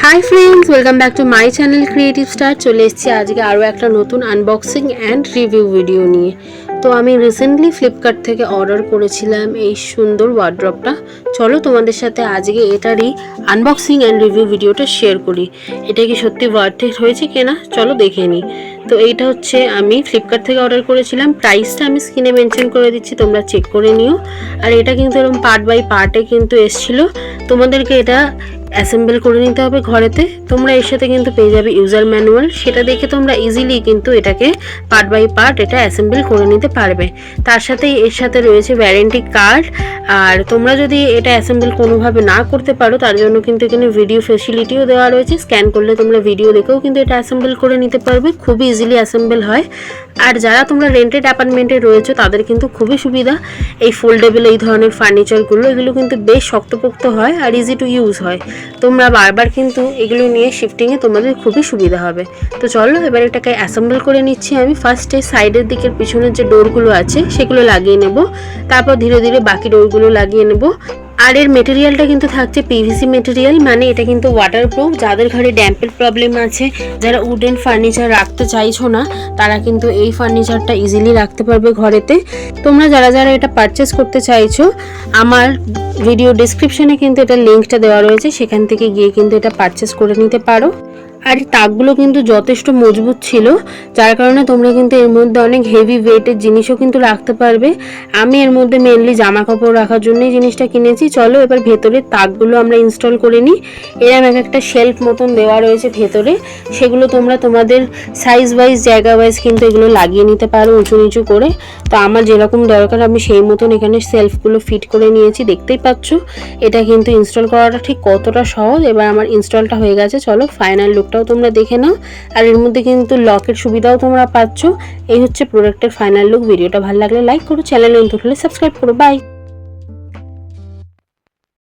Hi friends, welcome back to my channel creative star. চলে এসেছি আজকে আরও একটা নতুন আনবক্সিং অ্যান্ড রিভিউ ভিডিও নিয়ে। তো আমি রিসেন্টলি ফ্লিপকার্ট থেকে অর্ডার করেছিলাম এই সুন্দর ওয়ার্ড্রপটা। চলো তোমাদের সাথে আজকে এটারই আনবক্সিং অ্যান্ড রিভিউ ভিডিওটা শেয়ার করি। এটা কি সত্যি ওয়ার্থ ইট হয়েছে কিনা চলো দেখে নিই। তো এইটা হচ্ছে আমি ফ্লিপকার্ট থেকে অর্ডার করেছিলাম। প্রাইসটা আমি স্ক্রিনে মেনশন করে দিচ্ছি, তোমরা চেক করে নিও। আর এটা কিন্তু এরকম পার্ট বাই পার্টে কিন্তু এসেছিলো। তোমাদেরকে এটা অ্যাসেম্বল করে নিতে হবে ঘরেতে। তোমরা এর সাথে কিন্তু পেয়ে যাবে ইউজার ম্যানুয়াল, সেটা দেখে তোমরা ইজিলি কিন্তু এটাকে পার্ট বাই পার্ট এটা অ্যাসেম্বল করে নিতে পারবে। তার সাথেই এর সাথে রয়েছে ওয়ারেন্টি কার্ড। আর তোমরা যদি এটা অ্যাসেম্বল কোনোভাবে না করতে পারো তার জন্য কিন্তু এখানে ভিডিও ফেসিলিটিও দেওয়া রয়েছে। স্ক্যান করলে তোমরা ভিডিও দেখেও কিন্তু এটা অ্যাসেম্বল করে নিতে পারবে, খুবই ইজিলি অ্যাসেম্বল হয়। আর যারা তোমরা রেন্টেড অ্যাপার্টমেন্টে রয়েছো তাদের কিন্তু খুবই সুবিধা। এই ফোল্ডেবল এই ধরনের ফার্নিচারগুলো এগুলো কিন্তু বেশ শক্তপোক্ত হয় আর ইজি টু ইউজ হয়। তোমরা বারবার কিন্তু এগুলো নিয়ে শিফটিংয়ে তোমাদের খুবই সুবিধা হবে। তো চলো এবার এটাকে অ্যাসেম্বল করে নিচ্ছি আমি। ফার্স্টে সাইডের দিকের পিছনের যে ডোরগুলো আছে সেগুলো লাগিয়ে নেব, তারপর ধীরে ধীরে বাকি ডোরগুলো লাগিয়ে নেব। আর এর মেটেরিয়ালটা কিন্তু থাকছে পিভিসি মেটেরিয়াল, মানে এটা কিন্তু ওয়াটারপ্রুফ। যাদের ঘরে ড্যাম্পের প্রবলেম আছে, যারা উডেন ফার্নিচার রাখতে চাইছো না, তারা কিন্তু এই ফার্নিচারটা ইজিলি রাখতে পারবে ঘরেতে। তোমরা যারা যারা এটা পারচেস করতে চাইছো, আমার ভিডিও ডেসক্রিপশনে কিন্তু এটা লিঙ্কটা দেওয়া রয়েছে, সেখান থেকে গিয়ে কিন্তু এটা পারচেস করে নিতে পারো। আর এই তাকগুলো কিন্তু যথেষ্ট মজবুত ছিল, যার কারণে তোমরা কিন্তু এর মধ্যে অনেক হেভি ওয়েটের জিনিসও কিন্তু রাখতে পারবে। আমি এর মধ্যে মেনলি জামা কাপড় রাখার জন্যই জিনিসটা কিনেছি। চলো এবার ভেতরে তাকগুলো আমরা ইনস্টল করে নিই। এরকম এক একটা শেলফ মতন দেওয়া রয়েছে ভেতরে, সেগুলো তোমরা তোমাদের সাইজ ওয়াইজ জায়গা ওয়াইজ কিন্তু এগুলো লাগিয়ে নিতে পারো উঁচু নিচু করে। তো আমার যেরকম দরকার আমি সেই মতন এখানে সেলফগুলো ফিট করে নিয়েছি, দেখতেই পাচ্ছ। এটা কিন্তু ইনস্টল করাটা ঠিক কতটা সহজ। এবার আমার ইনস্টলটা হয়ে গেছে, চলো ফাইনাল লুকটাও তোমরা দেখে নাও। আর এর মধ্যে কিন্তু লকের সুবিধাও তোমরা পাচ্ছ। এই হচ্ছে প্রোডাক্টের ফাইনাল লুক। ভিডিওটা ভালো লাগলে লাইক করো, চ্যানেলে নতুন হলে সাবস্ক্রাইব করো। বাই।